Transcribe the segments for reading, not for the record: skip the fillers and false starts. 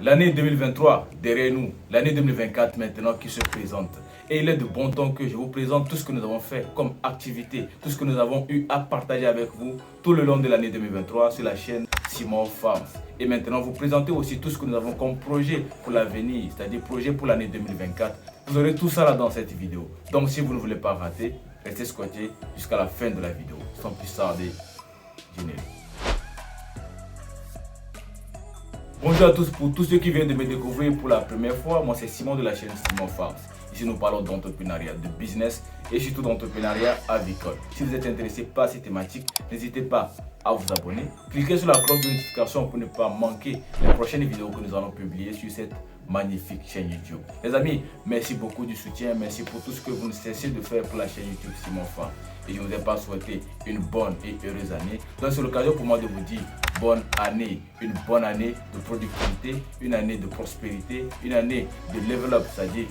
L'année 2023 derrière nous, l'année 2024 maintenant qui se présente. Et il est de bon temps que je vous présente tout ce que nous avons fait comme activité, tout ce que nous avons eu à partager avec vous tout le long de l'année 2023 sur la chaîne Simon Farms. Et maintenant, vous présenter aussi tout ce que nous avons comme projet pour l'avenir, c'est-à-dire projet pour l'année 2024. Vous aurez tout ça là dans cette vidéo. Donc si vous ne voulez pas rater, restez scotché jusqu'à la fin de la vidéo. Sans plus tarder, générique. Bonjour à tous, pour tous ceux qui viennent de me découvrir pour la première fois, moi c'est Simon de la chaîne Simon Farms. Ici nous parlons d'entrepreneuriat, de business et surtout d'entrepreneuriat avicole. Si vous êtes intéressé par ces thématiques, n'hésitez pas à vous abonner. Cliquez sur la cloche de notification pour ne pas manquer les prochaines vidéos que nous allons publier sur cette magnifique chaîne YouTube. Les amis, merci beaucoup du soutien, merci pour tout ce que vous ne cessez de faire pour la chaîne YouTube Simon Farms. Et je ne vous ai pas souhaité une bonne et heureuse année. Donc c'est l'occasion pour moi de vous dire bonne année, une bonne année de productivité, une année de prospérité, une année de level up, c'est-à-dire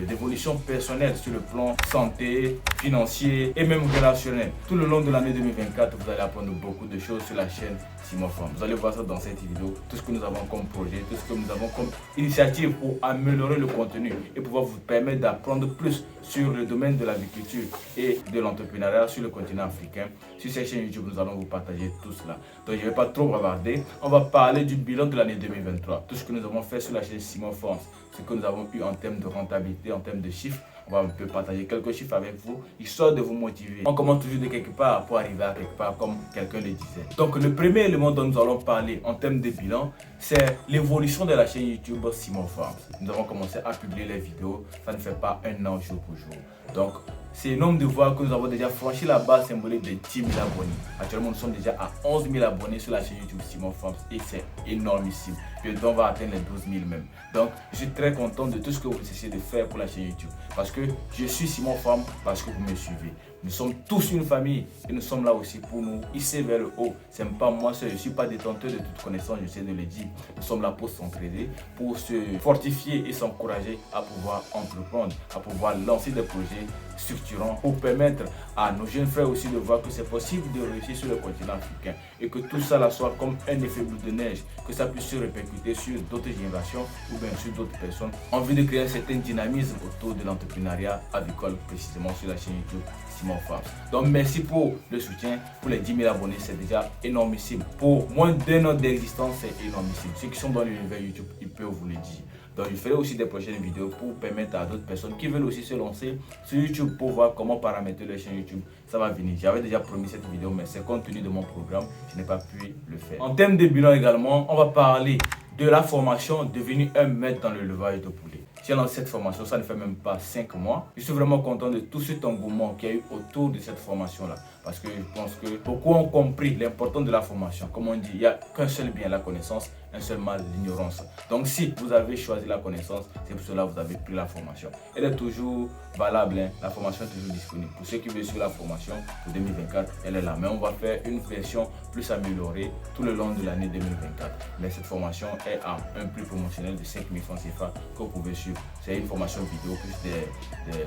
d'évolution personnelle sur le plan santé, financier et même relationnel. Tout le long de l'année 2024, vous allez apprendre beaucoup de choses sur la chaîne Simon Farms. Vous allez voir ça dans cette vidéo, tout ce que nous avons comme projet, tout ce que nous avons comme initiative pour améliorer le contenu et pouvoir vous permettre d'apprendre plus sur le domaine de l'agriculture et de l'entrepreneuriat sur le continent africain. Sur cette chaîne YouTube, nous allons vous partager tout cela. Donc je ne vais pas trop bavarder. On va parler du bilan de l'année 2023. Tout ce que nous avons fait sur la chaîne Simon Farms, ce que nous avons eu en termes de rentabilité, en termes de chiffres. On va un peu partager quelques chiffres avec vous, histoire de vous motiver. On commence toujours de quelque part pour arriver à quelque part, comme quelqu'un le disait. Donc le premier élément dont nous allons parler en termes de bilan, c'est l'évolution de la chaîne YouTube Simon Farms. Nous avons commencé à publier les vidéos, ça ne fait pas un an jour pour jour. Donc c'est énorme de voir que nous avons déjà franchi la barre symbolique de 10 000 abonnés. Actuellement, nous sommes déjà à 11 000 abonnés sur la chaîne YouTube Simon Farms et c'est énormissime. Bientôt, on va atteindre les 12 000 même. Donc, je suis très content de tout ce que vous essayez de faire pour la chaîne YouTube. Parce que je suis Simon Farms parce que vous me suivez. Nous sommes tous une famille et nous sommes là aussi pour nous hisser vers le haut. Ce n'est pas moi seul, je ne suis pas détenteur de toute connaissance, je sais de le dire. Nous sommes là pour s'entraider, pour se fortifier et s'encourager à pouvoir entreprendre, à pouvoir lancer des projets structurants pour permettre à nos jeunes frères aussi de voir que c'est possible de réussir sur le continent africain et que tout ça là soit comme un effet boule de neige, que ça puisse se répercuter sur d'autres générations ou bien sur d'autres personnes en vue de créer un certain dynamisme autour de l'entrepreneuriat avicole, précisément sur la chaîne YouTube Simon Farms. Donc merci pour le soutien, pour les 10 000 abonnés, c'est déjà énormissime. Pour moins d'un an d'existence, c'est énormissime. Ceux qui sont dans l'univers YouTube, ils peuvent vous le dire. Donc je ferai aussi des prochaines vidéos pour permettre à d'autres personnes qui veulent aussi se lancer sur YouTube pour voir comment paramétrer leur chaîne YouTube. Ça va venir. J'avais déjà promis cette vidéo, mais c'est compte tenu de mon programme, je n'ai pas pu le faire. En termes de bilan également, on va parler de la formation devenue un maître dans le levage de poulet. J'ai lancé cette formation, ça ne fait même pas 5 mois. Je suis vraiment content de tout cet engouement qu'il y a eu autour de cette formation-là. Parce que je pense que beaucoup ont compris l'importance de la formation. Comme on dit, il n'y a qu'un seul bien, la connaissance, un seul mal, l'ignorance. Donc si vous avez choisi la connaissance, c'est pour cela que vous avez pris la formation. Elle est toujours valable, hein? La formation est toujours disponible. Pour ceux qui veulent suivre la formation pour 2024, elle est là. Mais on va faire une version plus améliorée tout le long de l'année 2024. Mais cette formation est à un prix promotionnel de 5 000 francs CFA que vous pouvez suivre. C'est une formation vidéo plus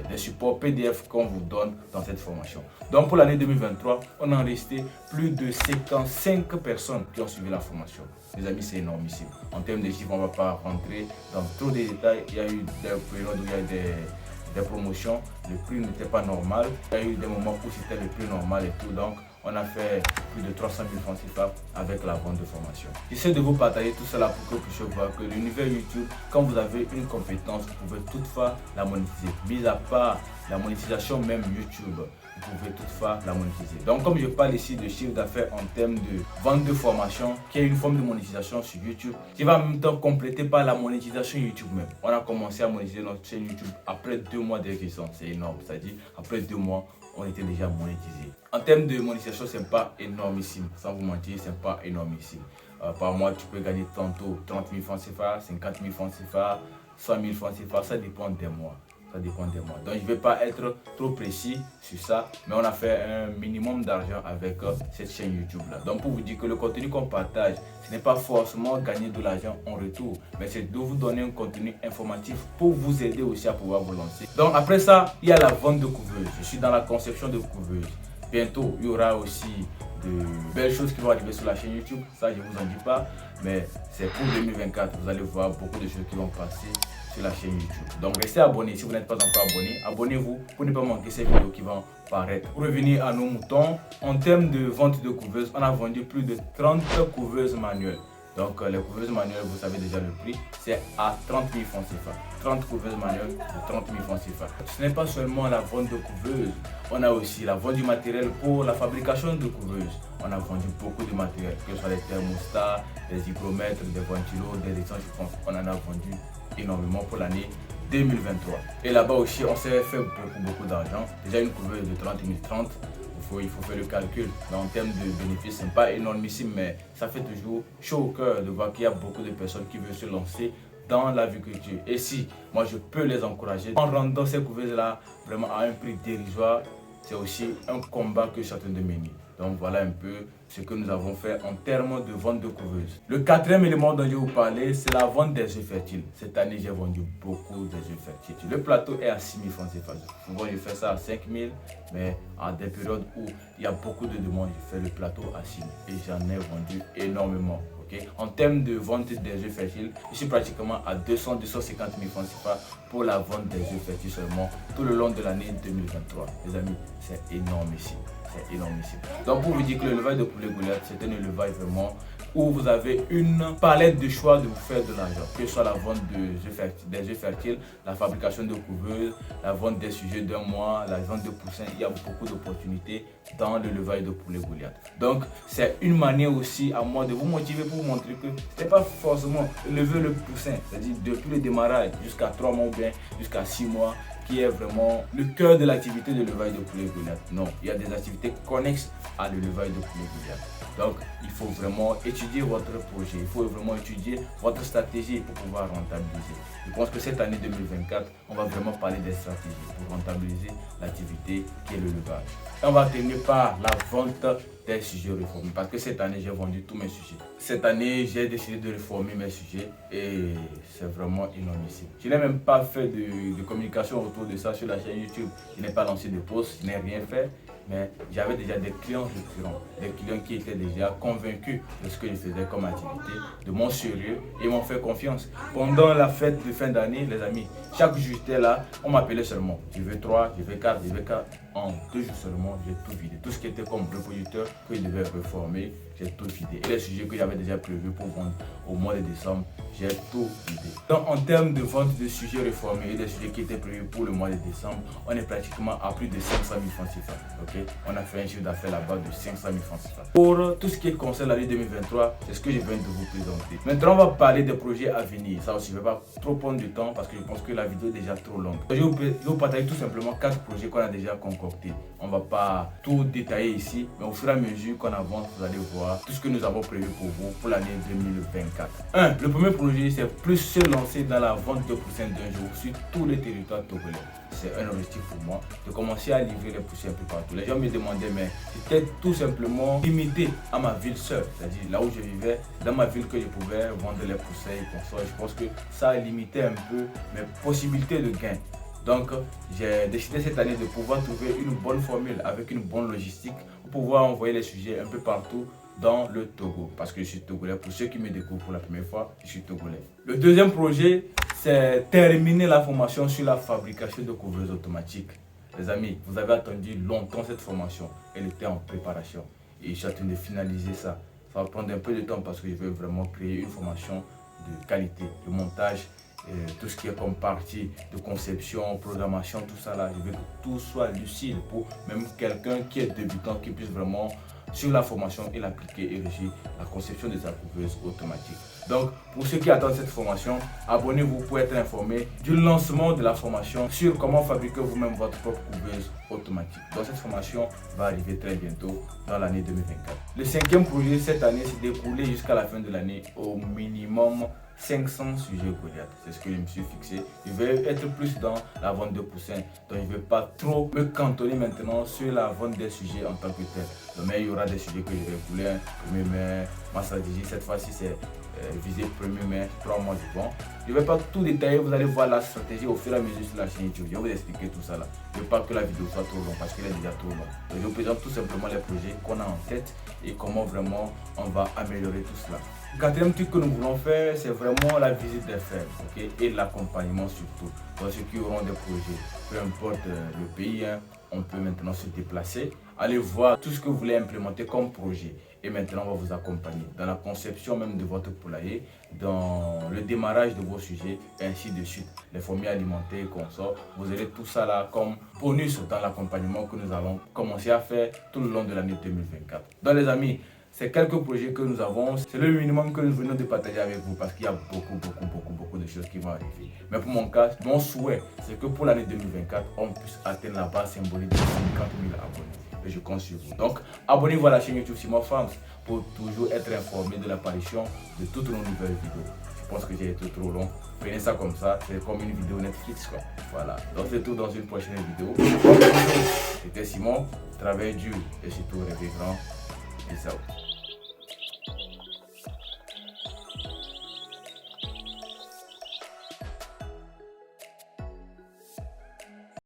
des supports PDF qu'on vous donne dans cette formation. Donc pour l'année 2023, on a resté plus de 55 personnes qui ont suivi la formation. Les amis, c'est énormissime. En termes de chiffres, on ne va pas rentrer dans trop de détails. Il y a eu des périodes où il y a des promotions, le prix n'était pas normal. Il y a eu des moments où c'était le prix normal et tout. Donc, on a fait plus de 300 000 francs CFA avec la vente de formation. J'essaie de vous partager tout cela pour que vous puissiez voir que l'univers YouTube, quand vous avez une compétence, vous pouvez toutefois la monétiser. Mis à part la monétisation même YouTube, vous pouvez toutefois la monétiser. Donc comme je parle ici de chiffre d'affaires en termes de vente de formation, qui est une forme de monétisation sur YouTube, qui va en même temps compléter par la monétisation YouTube même. On a commencé à monétiser notre chaîne YouTube après 2 mois d'existence. C'est énorme, c'est-à-dire après 2 mois, on était déjà monétisé. En termes de monétisation, ce n'est pas énormissime. Sans vous mentir, ce n'est pas énormissime. Par mois, tu peux gagner tantôt 30 000 francs CFA, 50 000 francs CFA, 100 000 francs CFA. Ça dépend des mois. Ça dépend des mois. Donc, je ne vais pas être trop précis sur ça. Mais on a fait un minimum d'argent avec cette chaîne YouTube-là. Donc, pour vous dire que le contenu qu'on partage, ce n'est pas forcément gagner de l'argent en retour. Mais c'est de vous donner un contenu informatif pour vous aider aussi à pouvoir vous lancer. Donc, après ça, il y a la vente de couveuses. Je suis dans la conception de couveuses. Bientôt, il y aura aussi de belles choses qui vont arriver sur la chaîne YouTube. Ça, je ne vous en dis pas, mais c'est pour 2024. Vous allez voir beaucoup de choses qui vont passer sur la chaîne YouTube. Donc restez abonnés si vous n'êtes pas encore abonné. Abonnez-vous pour ne pas manquer ces vidéos qui vont paraître. Pour revenir à nos moutons, en termes de vente de couveuses, on a vendu plus de 30 couveuses manuelles. Donc les couveuses manuelles, vous savez déjà le prix, c'est à 30 000 francs CFA. 30 couveuses manuelles de 30 000 francs CFA. Ce n'est pas seulement la vente de couveuses, on a aussi la vente du matériel pour la fabrication de couveuses. On a vendu beaucoup de matériel, que ce soit les thermostats, des hygromètres, des ventilos, des étanches, je pense. On en a vendu énormément pour l'année 2023. Et là-bas aussi, on s'est fait beaucoup d'argent. Déjà une couveuse de 30 030. Il faut faire le calcul. Mais en termes de bénéfices, ce n'est pas énormissime, mais ça fait toujours chaud au cœur de voir qu'il y a beaucoup de personnes qui veulent se lancer dans l'agriculture. Et si moi je peux les encourager en rendant ces couveuses-là vraiment à un prix dérisoire, c'est aussi un combat que chacun de mener. Donc voilà un peu ce que nous avons fait en termes de vente de couveuses. Le quatrième élément dont je vais vous parler, c'est la vente des œufs fertiles. Cette année, j'ai vendu beaucoup des œufs fertiles. Le plateau est à 6 000 francs CFA. Souvent, je fais ça à 5 000, mais à des périodes où il y a beaucoup de demandes, je fais le plateau à 6 000 et j'en ai vendu énormément. En termes de vente des œufs fertiles, je suis pratiquement à 200-250 000 francs CFA pour la vente des œufs fertiles seulement tout le long de l'année 2023. Les amis, c'est énorme ici. C'est énormissime. Donc pour vous dire que l'élevage de poulet Goliath, c'est un élevage vraiment où vous avez une palette de choix de vous faire de l'argent, que ce soit la vente des œufs fertiles, la fabrication de couveuses, la vente des sujets d'un mois, la vente de poussins. Il y a beaucoup d'opportunités dans l'élevage de poulet Goliath. Donc c'est une manière aussi à moi de vous motiver pour vous montrer que ce n'est pas forcément élever le poussin, c'est-à-dire depuis le démarrage jusqu'à 3 mois ou bien jusqu'à 6 mois, qui est vraiment le cœur de l'activité de l'élevage de poulet Goliath. Non, il y a des activités connexes à l'élevage de poulet Goliath. Donc, il faut vraiment étudier votre projet, il faut vraiment étudier votre stratégie pour pouvoir rentabiliser. Je pense que cette année 2024, on va vraiment parler des stratégies pour rentabiliser l'activité qui est l'élevage. On va terminer par la vente des sujets réformés parce que cette année, j'ai vendu tous mes sujets. Cette année, j'ai décidé de réformer mes sujets et c'est vraiment énormissime. Je n'ai même pas fait de communication autour de ça sur la chaîne YouTube. Je n'ai pas lancé de post, je n'ai rien fait. Mais j'avais déjà des clients récurrents, des clients qui étaient déjà convaincus de ce que je faisais comme activité, de mon sérieux et m'ont fait confiance. Pendant la fête de fin d'année, les amis, chaque jour j'étais là, on m'appelait seulement. Je veux 3, je veux 4, je veux 4. En 2 jours seulement, j'ai tout vidé. Tout ce qui était comme reproducteur que je devais reformer, j'ai tout vidé. Et les sujets que j'avais déjà prévus pour vendre au mois de décembre, j'ai tout vidé. Donc en termes de vente de sujets reformés et des sujets qui étaient prévus pour le mois de décembre, on est pratiquement à plus de 500 000 francs CFA. On a fait un chiffre d'affaires là-bas de 500 000 francs CFA. Pour tout ce qui concerne l'année 2023, c'est ce que je viens de vous présenter. Maintenant, on va parler des projets à venir. Ça aussi, je ne vais pas trop prendre du temps parce que je pense que la vidéo est déjà trop longue. Je vais vous partager tout simplement 4 projets qu'on a déjà concoctés. On ne va pas tout détailler ici, mais au fur et à mesure qu'on avance, vous allez voir tout ce que nous avons prévu pour vous pour l'année 2024. Le premier projet, c'est plus se lancer dans la vente de poussins d'un jour sur tous les territoires togolais. C'est un objectif pour moi de commencer à livrer les poussins un peu partout. Les gens me demandaient, mais c'était tout simplement limité à ma ville seule, c'est-à-dire là où je vivais, dans ma ville que je pouvais vendre les poussins et consorts. Je pense que ça limitait un peu mes possibilités de gain. Donc, j'ai décidé cette année de pouvoir trouver une bonne formule avec une bonne logistique pour pouvoir envoyer les sujets un peu partout dans le Togo. Parce que je suis togolais. Pour ceux qui me découvrent pour la première fois, je suis togolais. Le deuxième projet, c'est terminer la formation sur la fabrication de couveuses automatiques. Les amis, vous avez attendu longtemps cette formation. Elle était en préparation. Et je suis en train de finaliser ça. Ça va prendre un peu de temps parce que je veux vraiment créer une formation de qualité, de montage. Tout ce qui est comme partie de conception, programmation, tout ça là, je veux que tout soit lucide pour même quelqu'un qui est débutant, qui puisse vraiment sur la formation et l'appliquer et régir la conception de sa couveuse automatique. Donc, pour ceux qui attendent cette formation, abonnez-vous pour être informé du lancement de la formation sur comment fabriquer vous-même votre propre couveuse automatique. Donc, cette formation va arriver très bientôt dans l'année 2024. Le cinquième projet cette année, c'est d'écouler jusqu'à la fin de l'année au minimum 500 sujets Goliath. C'est ce que je me suis fixé. Je vais être plus dans la vente de poussins. Donc, je ne vais pas trop me cantonner maintenant sur la vente des sujets en tant que tel. Mais il y aura des sujets que je vais écouler. Mais ma stratégie cette fois-ci, c'est viser 1er mai, 3 mois du vent. Je ne vais pas tout détailler, vous allez voir la stratégie au fur et à mesure sur la chaîne YouTube. Je vais vous expliquer tout ça là. Je ne veux pas que la vidéo soit trop longue parce qu'elle est déjà trop longue. Donc, je vous présente tout simplement les projets qu'on a en tête et comment vraiment on va améliorer tout cela. Le quatrième truc que nous voulons faire, c'est vraiment la visite des fermes, okay? Et l'accompagnement surtout. Pour ceux qui auront des projets, peu importe le pays, hein, on peut maintenant se déplacer, aller voir tout ce que vous voulez implémenter comme projet. Et maintenant, on va vous accompagner dans la conception même de votre poulailler, dans le démarrage de vos sujets, et ainsi de suite. Les fourmis alimentées et consorts, vous aurez tout ça là comme bonus dans l'accompagnement que nous allons commencer à faire tout le long de l'année 2024. Donc les amis, c'est quelques projets que nous avons, c'est le minimum que nous venons de partager avec vous parce qu'il y a beaucoup de choses qui vont arriver. Mais pour mon cas, mon souhait, c'est que pour l'année 2024, on puisse atteindre la base symbolique de 50 000 abonnés. Et je compte sur vous. Donc, abonnez-vous à la chaîne YouTube Simon Farms pour toujours être informé de l'apparition de toutes nos nouvelles vidéos. Je pense que j'ai été trop long. Prenez ça comme ça, c'est comme une vidéo Netflix quoi. Voilà. Donc c'est tout dans une prochaine vidéo. C'était Simon, travail dur et surtout rêver grand. Peace out.